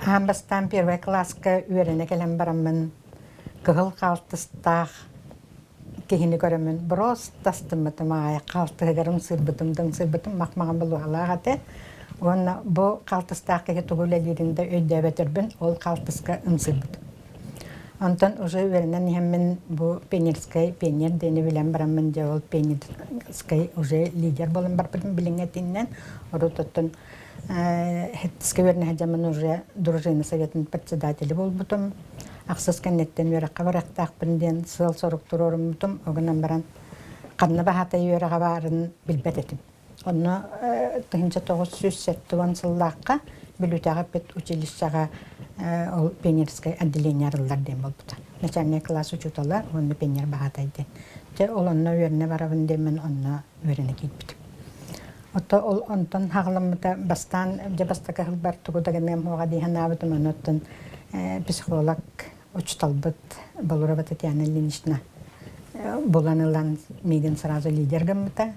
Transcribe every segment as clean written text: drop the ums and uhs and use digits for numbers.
Ambastan первый класска үйрене келен барамын. Кыгыл калтыстах кехини көрөмүн. Брос тастымытым ая калтыгырым сырбытым макмаган болу алагате. Онна бу калтыстах кеге тугулелеринде өйдөбөтөрбүн, ол калтыска ымсырбыт. Антон уже үйренен хеммен бу пионерскай пионер дени билен барамын же ол пионерскай уже лидер болын барбытым билиңетинен орутоттун хеттиске верне хажамын уже дружина советінің председателі болбутум. Ақсыз кәнеттен өраққа барақтақпын ден сыл соруқтыр орынбутум. Оғынан баран қанны бағатай өріға барын білбет етім. Оны 1970 сыллаққа білутаға пет училищаға ол пионерскай отделение арылар ден болбута. Начальный класс учуталар, оны пионер бағатай ден. Те ол онына өріне барабын демен онына өріне кейтбітім. Ото ол онтон хагламыта бастан же бастака хылбар тугудаган мем хога дихан абытым оноттон психолог учталбыт болурабат Татьяна Ильинична боланылан миген сразу лидергамыта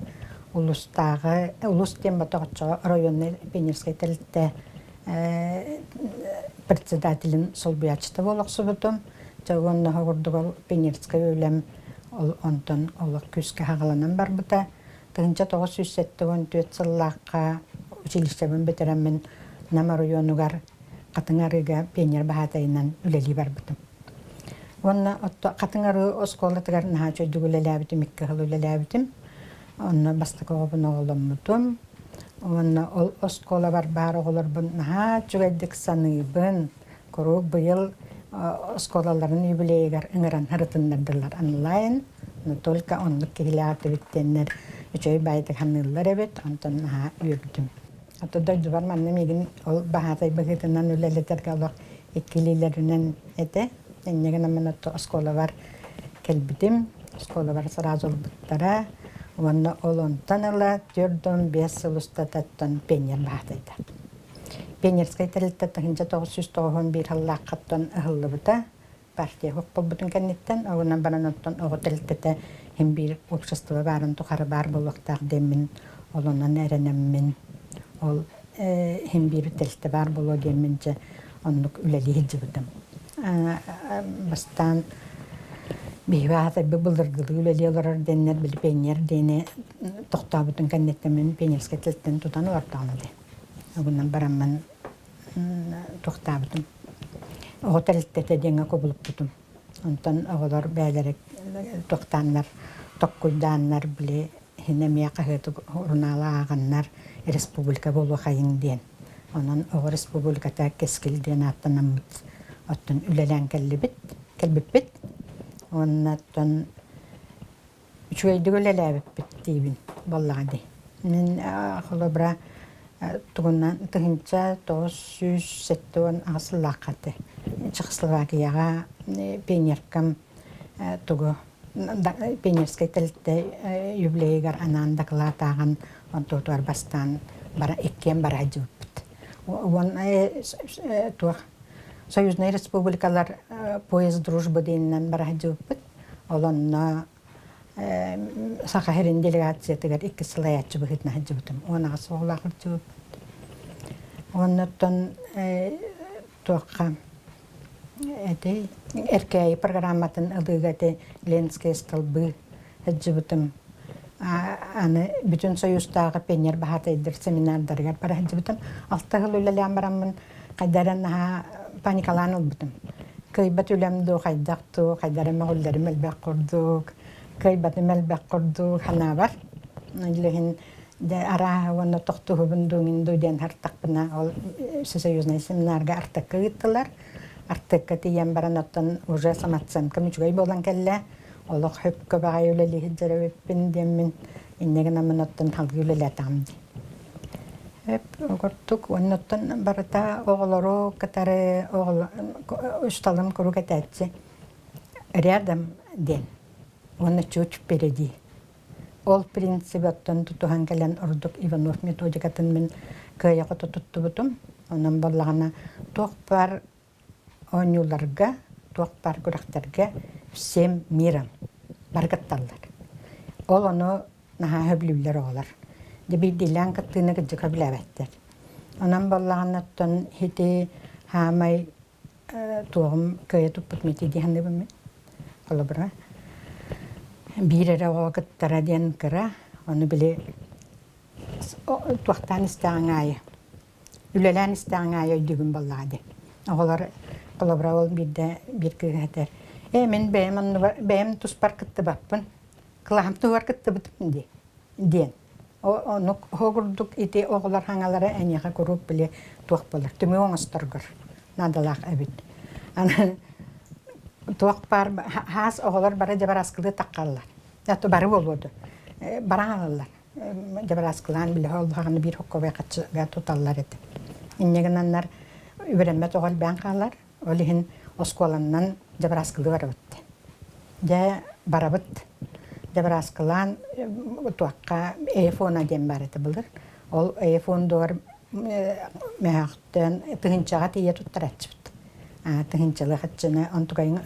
улустагы улус тем баточо районный пионерский телте председателин солбуячта болохсубутум жогонно хогурдугал пионерский өлем ол онтон олар күскө хагаланан барбыта. Тынча 974 сыллаққа училищебін бетеремін Нама районугар қатыңарыға пионер бағатайынан үлелі бар бұтым. Онна қатыңары осколатығар наға чөйдік үлелі әбітім, иккі қыл үлелі әбітім. Онна бастықы ғобын оғылым бұтым. Онна ол оскола бар бар оғылар бұн наға чөйдік саныбын. Көру бұйыл осколаларын юбилейгар ыңыран хырытындардылар анлайн. Только онлық кегілі аты біттенлер. Үчөй байтык ханыллар эбет, онтон наха үйрдүм. Ото дойду бар манна мигин ол бахатай багытынан үлелетерге олақ иккилилеринен эте. Эннеген аман отто оскола бар келбитим. Оскола бар сразу олбуттара. Онна ол онтон ала 4-5 сыл устататтон пионер бахатайда. Пионерскай телеттет 1991 хыллаққаттон ыхыллы бута. Партия хокпол бутун кенниттен, оғынан баран оттон оғы телеттете хембир общество барын тухары бар болуқтақ демін, олынан әренемін, ол хембир телетте бар болу демінче онлық үләлі хеджі бұдым. Бастан бейбағатай бұлдырғылы үләлі олар денер білі пейнер дене тоқта бұтын кеннеттемен пейнерске телеттен тұтаны ортағыны де. Оғынан барамын тоқта бұтын. Отелтете денге көбіліп бұтым. Онтан оғылар бәлерек тоқтанлар, тоққойданлар біле хенемия қағыты ұрынала ағанлар республика болу қайын ден. Онан оғы республиката кескілден аттанамыз. Оттан үлелен кәлбіп бет. Оннаттан үшөйді үлелі бет дейбін болаға дей. Мен ақылы бұра тугунан тыгынча 970 ағысыллаққаты. Чехословакияға пионеркам тугу пионерскай телетте юбилейгар анан докладаган онтуар бастан бара эккен бара жуппут. Он тух Союзный республикалар поезд дружбы дейнен бара жуппут. Олонна Сахарин делегация тегер 2 сылаятчы быхытна жуппутум. Онага соглахыр жуппут. Оннотон туаққа эркей программатын ылыгаты Ленинский столбы жыбытым. Аны бүтін союзтағы пионер бағатайдыр семинардаргар бара жыбытым. Алтығыл үлелем барамын қайдаран паникалан олбытым. Кайбат үлемді қайдақту, қайдары мағылдары мәлбәк құрдук, кайбаты мәлбәк құрдук хана бар. Үлігін ара оны тоқту хүбіндуңын дүйден артақпына ол союзный семинарға артыққа ғыттылар. Артыққа тиен баран оттан уже саматсам көмүчгөй болан кәлі. Олық хөпкі бағай өлелі хеджері өппін демін. Иннеген амын оттан халғы өлелі атамды. Көрттік, оны оттан барыта оғылыру катары ұшталым көру кәтәтші. Рядом ден. Оны чөч переди. Ол принцип оттан тұтуған кәлен ұрдық Иванов методикатын мен көйеқы тұтты бұтым. Онын болағына тоқ бар оңюларға, тоқ бар көріқтерге всем миром барғатталар. Ол оны наға хөблілер оғылар. Дебей дейлен кіттіні күджі көбілі әбәттер. Онын болағына тұн хеті Хамай туғым көйе тұппыт меті дейінді бұмын. Қолы бұра. Бейрері оғыттара ден кіра, оны біле туақтан істеғің айы. Үлелән істеғің айы өйдігін боллады. Оғылар қолы бұра ол бір күйгәтер. Мен бәйім тұспар кітті баппын. Қылағым тұғар кітті бұтыпын ден. Оны хоғырдық ете оғылар хаңалары әнеға көріп біле туақ болар. Түмі оңыстырғыр. Надалақ әбіт. Туақ бар, хас оғылар бары жабар аскылы таққалар. Әті бары болуды. Бараң алалар. Жабар аскылан біле олғағаны бір хоққобай қатшыға тұталар еді. Иннеген аннар үйренмет оғыл бән қалар. Олығын осколаннан жабар аскылы бары бұтты. Жа бары бұтты. Жабар аскылан туаққа айфона дем бар еді бұлдыр. Ол айфон дұғыр мәғіттен тұғыншаға тейе тұттар әтші бұтты. Тұғыншалы қатшыны онтығайын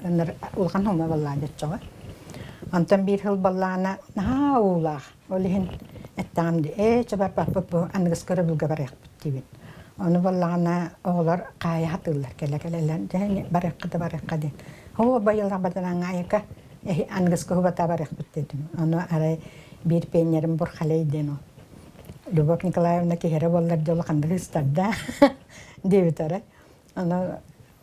ұлған хума баллады чоға. Онтан бір хыл баллағына наға ұлақ. Олығын әттағымды, жабар бапып бұл анығыз көрі бұлға бар яқ бұтты дейбін. Оны баллағына оғылар қайы хатылар келе-келелер. Бар яққыды бар яққа дейін. О, байылға бадан аңайықа анығыз көрі бата бар яқ бұтты дейін. Оны арай бір пейнерім бұр қалай дейін. Любовь Николаевна кехері болар жолы қанды ұстарда дейбіт ары. Оны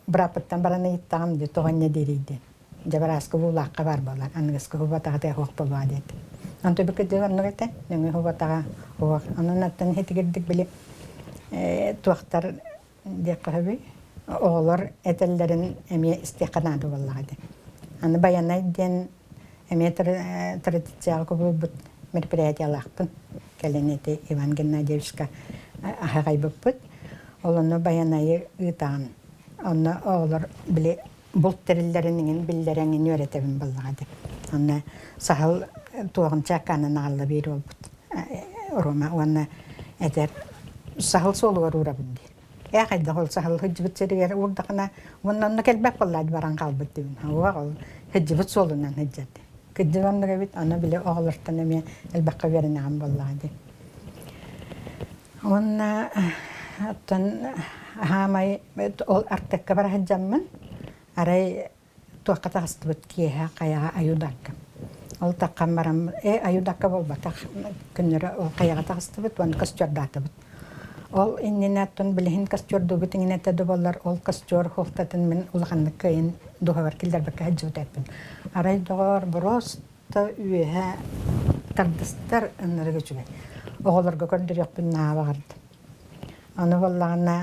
бұрапыттан бараны еттағым dey тоғанне дейрейді. Жабар асқы бұлаққа бар болар. Анығыз көрі батаға dey хоқ болуа дейді. Анты бүкіт dey онны кеті. Нөңі батаға хоқ. Оның аттан хетігердік білі туақтар dey қағыбы. Оғылар әтелерін әме істеқанады болағады. Аны баянай ден әме традицияғы бұлбұт мероприятиялақпын. Кәленеті Иван Геннадьевичка ағағай бұппыт. Олыны баянайы ұйтағын. Оны оғылар біле бұлт тірілерінің білдеріңін өретебін болағады. Оны сағыл туғын чаққанын ағылы бейір олбыт. Рома, оны әдер сағыл солуғар ұра бұнды. Қайда ол сағыл хүджібіт серігер ұрдақына, оны кәлбәк болады баран қалбыт дейін. Ол хүджібіт солуынан хүджады. Күддігімдігі бит, оны біле оғылыртын әме әлбәққа верін ағым боллады. Оны аттан хамай ол артыққа бар хаджамын, арай туаққа тағысты бұт кейі қаяға аюдаққа. Ол таққан барам, аюдаққа бол батақ күннері ол қаяға тағысты бұт, оны костюрдаты бұт. Ол иннен аттан білігін костюрду бұт, иңін әтеді болар, ол костюр қолтатын мен ұлғандық көйін дуға бар келдер бәкке хаджы бұт әппін. Арай доғар бұросты үйе тардыстар ұнырығы жүгей. Оғыларға көрдір еқпін наға бағарды. Оны болағына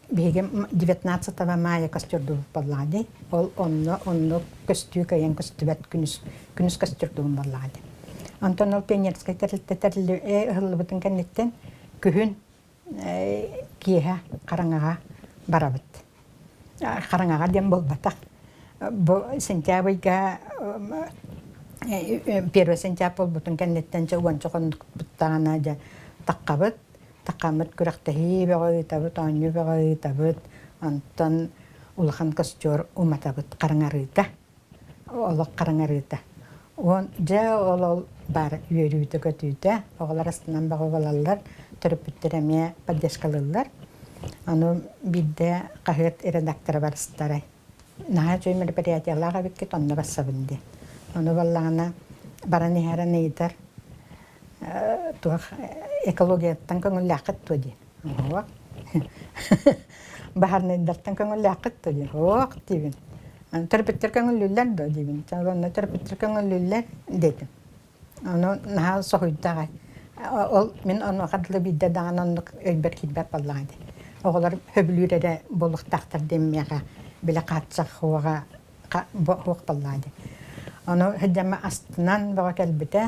бейгім 19 мая костюрду болағады. Ол онны көстүй көйен көсті бәт күніс костюрду болағады. Антон ол пенерскай тәрілі ұғылы бұтын кәнеттен күхін кейе қараңаға барабыт. Қараңаға дем бол батақ. Сентябрьга 1 сентябрь бұтын кәнеттен жауан жоғындық бұттағана таққабыт. Таққамыт күріқтәхи бәғай табыт, аню бәғай табыт. Антон ұлған костюр ұматабыт қараңарыйта. Олық қараңарыйта. Ол бар үйерүйті көтүйті. Оғылар астынан бағы балалар түріппіттереме паддешқалылар. Аны бидде қағыт редактора барыстары. Наға жөй мероприятияларға бітке тонны баса білді. Оны балағына бараны әріні етер. Туақ экологияттан көңілі ақыт төді. Бағарны еддартан көңілі ақыт төді. Оқ дейбін. Түріпіттер көңілілер ді дейбін. Оны түріпіттер көңілілер дейдім. Оны наға соғыйдағай. Мен оны қадылы бидде дағын оны өйбір келбәп балағайды. Оғылар хөбілірері болықтақтар деммеға біле қатсақ хуақ балағайды. Оны хүддемі астынан баға кәлбіті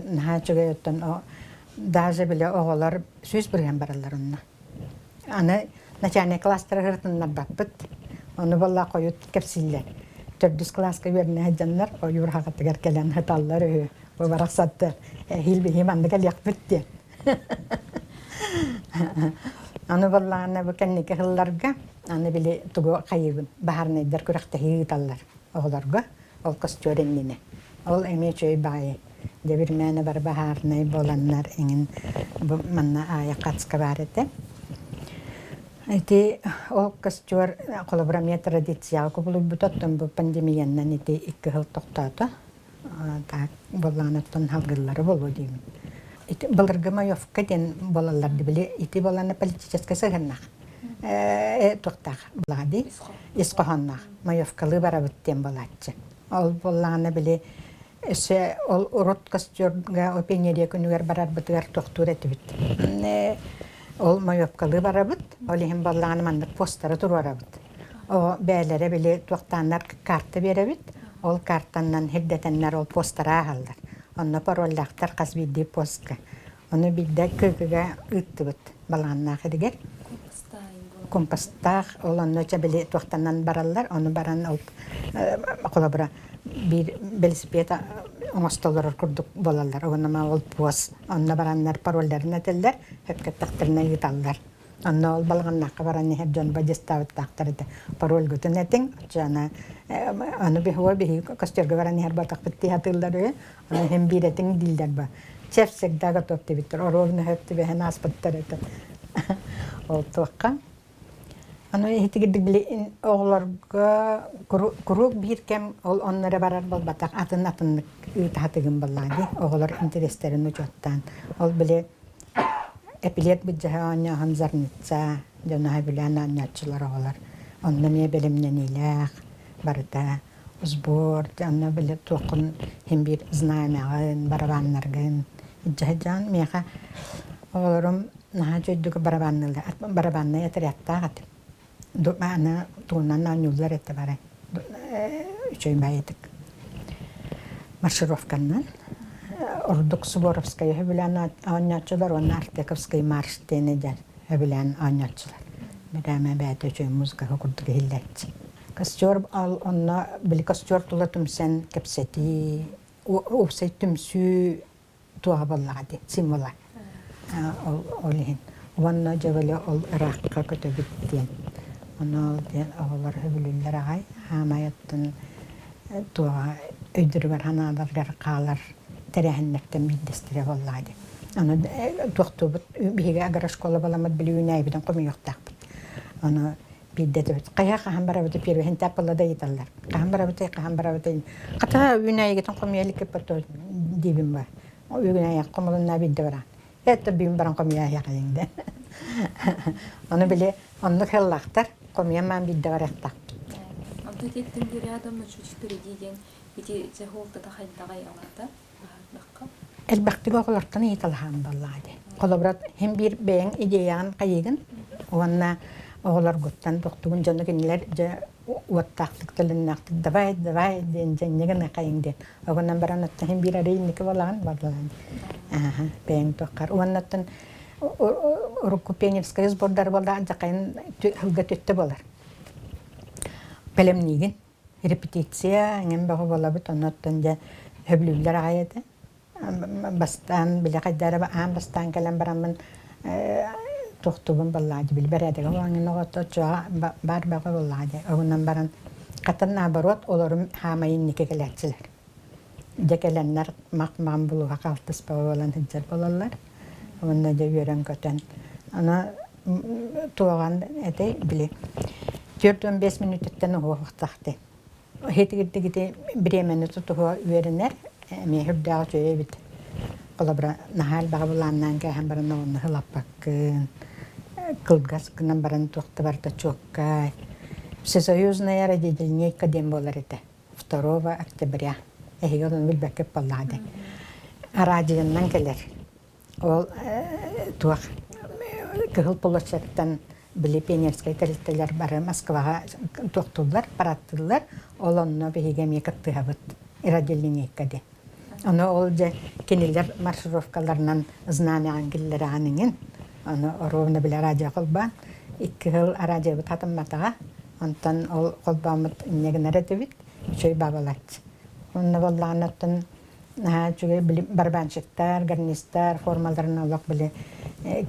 наға жүге өттін даже біле оғылар сөз бірген баралар онына. Аны начальный кластары ғыртынлар бақпыт. Оны болла қойыт кәпсілер. 400 класска веріне әджанлар, ойыр хағаттығар кәлен ғыталар өй. Бұл барақ саттыр. Хилбі химанды кәл яқпыт. Аны боллағына бұл кәннеке ғылларға, аны біле тұғы қайығын, бағарнайдар күріқті хиғыталар оғыларға, ол костюреннені. Ол әме чөй байы. Дебір мәні бар бағарнай боланлар әңін манна ая қатысқа бар еті. Ити ол костюр коллаборамия традиция кубулу бутаттан бу пандемияннан ити 2 жыл токтоото. Так болланаттан халгыллары болу дейм. Ити былыргы маевка ден болаларды биле ити боланы политический сыгыннак. Токтак булади. Исқоханнак маевкалы барабыттен болатчы. Ол болланы биле эсе ол урут костюрга опенерия күнүгөр барар бытыгар токтур этибит. Ол маевкалы барабыт, ол ихин болланы мандык постары турарабыт. О бәләре биле токтаннар карта беребит. Ол картаннан хиддетеннер ол постара агалдар. Онны пароллахтар казбидди постка. Оны бидде көгіге ыттыбыт баланнақ едігер. Компостақ, ол онны біле тоқтаннан баралар, оны баран ол қолабыра бір велосипеда оңыстолар күрдік болалар. Оғынама ол пост, онны бараннар паролларын әтелдер, хөпкеттақтарына еталдар. Онны ол балғаннаққа баран ехер жон бадеставыттақтар еді. Пароль күтін әтің, оны бихуа бихи костюрға баран ехер батақ бітті хатылдар өе, оны хем бір әтің дилдер ба. Чепсек дага топты биттер, оровны хөпті бәхен аспыттар еді. Ол туаққа. Оны хетігірдік біле оғыларға күрук бір кем ол онлары барар бол батақ атын-атынлық ұйтатығын болады. Оғылар интерестерін ұчоттан. Ол біле эпилет бүджәһә anya хамзарница, җанаһы белән анячылар алар. Онны ме белемнән иләх, барда узбор, җанна беле токын һәм бер знамягын, барабаннаргын. Җәһҗан меха аларым наһа җөддүк барабаннылар. Барабанны ятрятта гат. Думана туннан анюлар әтә бара. Үчәй мәйтик. Маршировканнан Ордук Суворовская хәбилән анячылар, он Артековский марш тенедер хәбилән анячылар. Мәдәмә бәте өчен музыка курдык хилләтче. Костюр ал онна бил костюр тула тумсен кепсети опсай тумсу туа баллады символа. Ол ин. Ванна җавеле ол ракка көтөбиттен. Аны ден алар хәбиләләр агай хамаяттын туа өйдүргәр ханаларга калар. Терәһеннәктән биддестире буллады. Аны тохтубут биге агар школа баламат билүнәй бидән кому юктак. Аны биддәтеп каяка һәм барабыты первен тапылда итәләр. Һәм барабыты ката үнәйгә тон комиялик пато дибим бар. Үнәй комылына биддә бара. Әтә бим баран комия ягында. Аны биле аны хәллахтар комия мән биддә баракта. Анда теттен бер адамны чуть впереди ден бити зехолта тахайдагай аларда. Әлбәттә оғылардан еталған баллады. Қолабырат hem bir бәң идеян қайығын, оғанна оғылар ғыттан тоқтуғын жаны кенелер уаттақтық тіліннақтық давай ден жәннеген қайыңден. Оғаннан баран аттан hem bir арейнікі балаған баллады. Бәң тоққар. Оғаннаттан Урукку пионерская сбордар балда жақайын хылға төтті болар. Пәлемнеген репетиция әңген бағы балабыт, оннаттан жа хөблілер ағайды. Бастан биле кайдара ам бастан калам барамын тохтубун баллади бил бередеге оңын огото ча бар бага баллади огунан баран катын наоборот олорум хамайын нике келетчилер декеленнер макман булуга калтыс балалан хиджер балалар онда да йөрән көтен ана туган эте биле 4-5 минуттан угуктакты хетигидеги биремен тутуга үйренер Мен хұрдағы жөйе бит. Қолабыра нахал бағабыланнан кәйін баран оғынны хылаппаққын. Қылғас күнан баран тоқты барда чоққай. Всесоюзная родительная академ болар еді. 2 октября. Әйгі олын білбәкіп болады. Радионнан келер. Ол туақ кығыл полосеттан білі пионерскай тәрістелер бары Москваға тоқтылар, параттылар. Ол онына бігеге мекітті ғабыт. Радионная академ. Оны ол же кенелер маршировкаларынан знамя ангеллер аныңын. Оны ровны біле радио қолбан. 2 жыл радио бұт атымматаға. Онтан ол қолбамыт негінер әдебіт. Үшөй бабалат. Оны боллағынаттын барбаншықтар, гарнистар, формаларын олық біле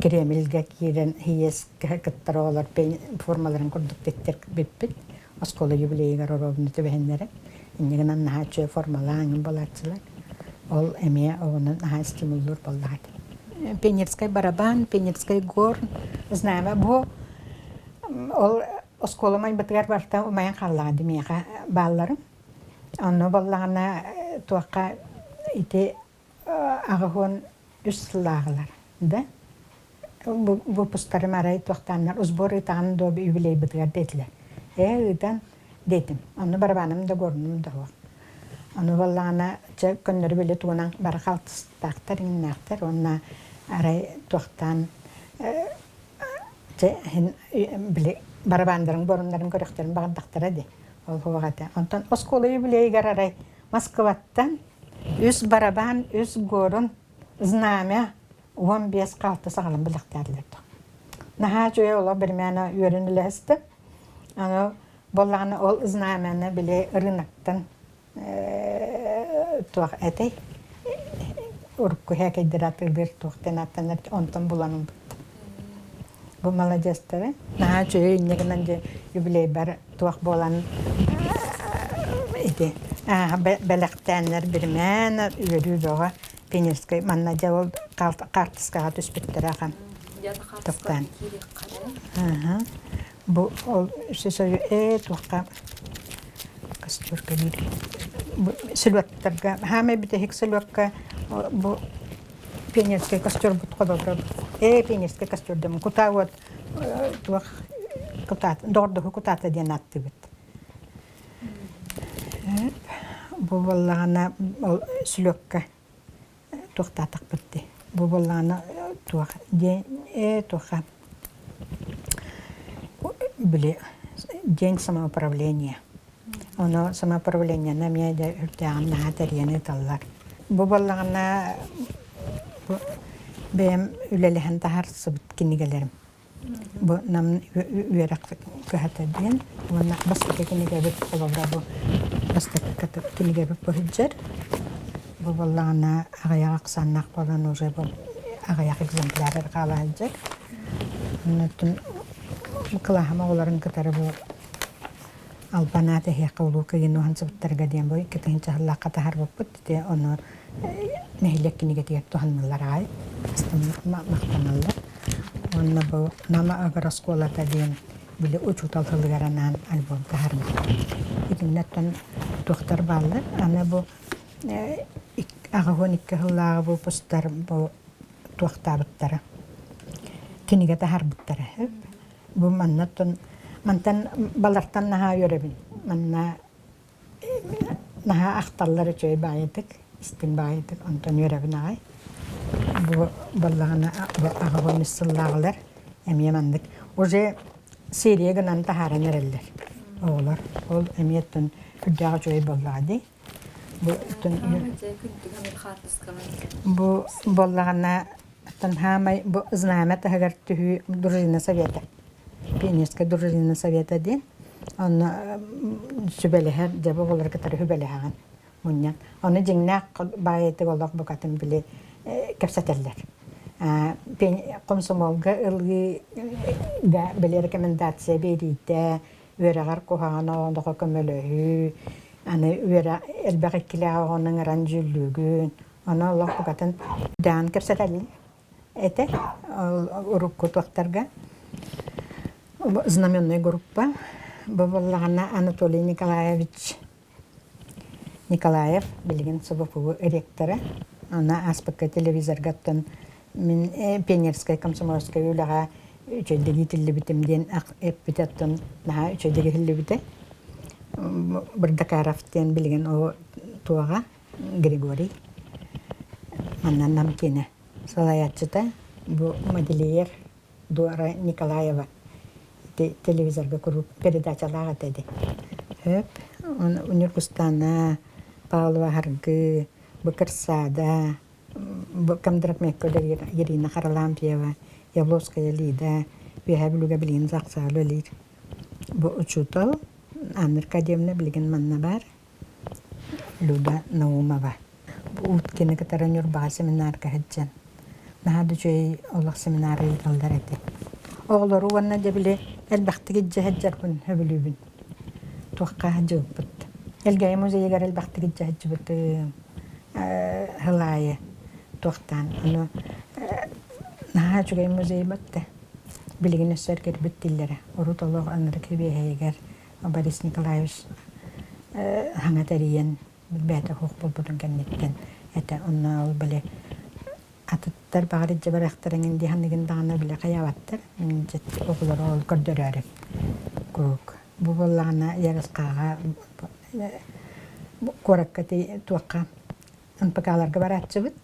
кремелге кейрен хиес кіттар олар формаларын күрдік беттер біппіт. Осколы юбилейгер ровны төбәхендері. Негінен наға чөй формалағын болатсылар. Ол әме оғының наға стимуллар боллады. Пионерскай барабан, пионерскай горн. Знаем, бо Ол осколомай бытыгар барта умаян халлады мияка балларым. Онно боллағана туаққа ити ағығын үссілағылар. Да? Бұл пұстарым арай туақтанлар. Узбор итағаны добы үбілей бытыгар дейтілер. Ыйтан дейтім. Онно барбаным да көрінім да оқ. Онно боллағана көнлері білі туғынан бары қалтыстақтар, иңнақтар. Онна арай туақтан барабандарын, борындарын көректерін бағындақтар әді. Ол хуағаты. Онтан осколы юбилейгар арай Москваттан үс барабан, үс горын, знамя 15 қалты сағалым біліктерлерді. Наха жөе ола бір мәні үйерінілі әсті. Болағаны ол знамяны біле ұрынақтан туақ әтей. Ұрыққы хәкейдер атылдыр туақтан аттаныр, онтан бұланың бұқты. Бұл молодестері. Наха жөе үнегінен де юбилей бар туақ болан еді. Бәліқтәнлер бір мәні үйері жоға Пенерскай манна жауыл қартысқаға түспеттір ағам. Тоқтан. Бұл сөзі туаққа кастөргі бері. Сілуаттарға, хамай бітехік сілуаққа бұл Пенерскай кастөр бұт қодылыр. Пенерскай кастөрдім. Құта өт туақ дордығы құтаты ден атты бүт. Бұл болағына сілуаққа туақтатық бітті. Бұл болағына туаққа біле день самоуправления. Оны самоуправление на мәді үртеғанна атарияны таллар. Бұл болағына бәйім үлеліген тағарсы бұт кенегелерім. Бұл намын үйерақ көхәті дейін. Оны бастықы кенеге бүт қолаура бұл бастықы кенеге бүт бұхыджар. Бұл болағына ағаяқ ақсаннақ болан уже бұл ағаяқ экземпляры қалайджар. Онытын қылағыма оларын кітары бұл албанаты хеқы олу күйін оған сыбыттарға дейін бұл кетігін жағылаққа тағар бұл бұд. Оны нәхілек кенеге тегеп тұғанмылар ағай. Мақтаналар. Оны бұл нама ағыр осколата дейін білі ұчутал ғылғаранан альбом тағар бұл. Едіннеттен тұқтар балыр. Аны бұл ағығын икі ғылағы бұл бұстар бұл туақта бұттары. Кенеге тағар бұттары. Бұл мантан балартан наға өребін. Наға ақталлары чөй байыдық, істін байыдық, онтан өребін ағай. Бұл балағына ағығын үссіллағылар, әмиемандық. Уже сериегінан тағарын әрелдер. Оғылар. Ол әмиеттін үрдіға чөй болғады. Бұл болағына хамай знамет агар түхі дружина совета. Пенерская дружина совета ден. Оны сүбәліхер жабы олар кітары хүбәліхаған. Оны жеңнәк байеті олақ бұқатын біле кәпсәтелер. Комсомолға ылғы біле рекомендация берейді, өрағар қоғаған оғындығы көмілі аны үйері әлбәқ екіліға оның ұран жүлігін, оны олақ бұқатын дән кәпсәтелі. Әті ұрыққы туақтарға. Знаменный группа. Бұл болағына Анатолий Николаевич Николаев, білген Собоповы ректоры. Она аспекка телевизорға тұн мен Пенерскай комсомольская үліға үчелдегі тілі бітімден әппітеттін үчелдегі тілі біті. Бұрдақаровтен білген о туаға Григорий. Маннан намкені. Салаятчыта бұл модельер Дора Николаева телевизорға көріп передачалаға деді. Униркустана, Павлова Харгы, Бакарсада, Камдрак Мекколер, Ирина Харалампьева, Явловская Лида, Вихабилуга Блин Заксалу Лид. Бұл учутал, Анна Аркадьевна білген манна бар, Люда Наумова. Бұл ұткені кітаран үрбаға семинарға хәджан. Нахады жөй олық семинары алдар әді. Оғылары уанна дебілі әлбәқтігі жәхәджар бұн хөбілі туаққа жауып бұд. Әлгәй музейгер әлбәқтігі жәхәджі бұд ғылайы туақтан. Наға жүгей музей бұдды. билигин өссөргер бүттиллере. Урут олог аныры кебеһейгер Борис Николаевич хаңатариен бәті хуқ болбудun кеннеттен. Эте онна ол біле атыттар бағары жабарақтарын инди ханнигин дағана біле қаябаттар. Жет оғылары ол көрдөрөрі көк. Бұл болағына ярысқаға кораккаты туаққа ынпыкаларга баратчы бұд.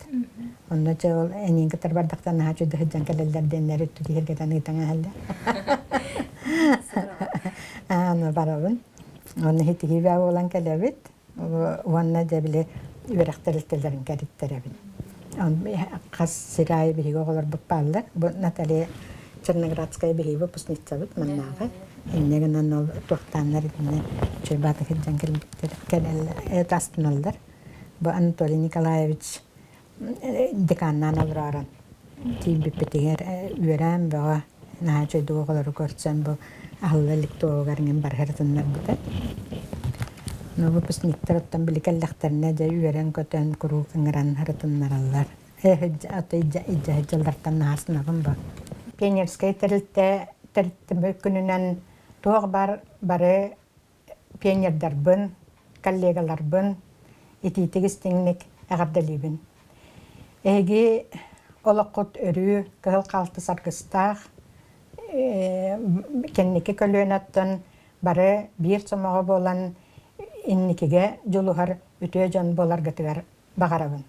Онда че ол әнен кітар бардақтан наға жүді хыджан кәлелерден әрі түді хергетан ұйтаңа әлді. Аны барабын. Оны хитиги бә olan кәлебет. Онна да біле үйрақтарылтыларын кәріттәрәбін. Қас сирайы бігі оғылар бұппалар. Бұл Наталья Черноградская бігі выпускница бұд маннағы. Эннеген ол туақтанлар едіне чөйбаты хыджан кәлелер астыналдар. Бұл Анатолий Николаевич деканнан олыраран. Тиім біппетігер үйрәм бұға наға чөйді оғылары көрсен бұл ағылылық тоғарыңын бар ғыртынлар бұды. Выпускниктер оттан білі кәлләқтеріне де үйрән көтен күру кіңіран ғыртынлар алылар. Аты иджа-хыджалдартан нағасынағын бұл. Пионерскай тәрілті күнінен тоғы бары пионердар бұн, коллегалар бұн, ититигистиңник ағардалибин. Эги олоққот өрі, кығыл қалты саргыстақ, кенники көлөнаттан бары бір сомаға болан инникиге жолуғар үтө жон болар гатыгар бағарабын.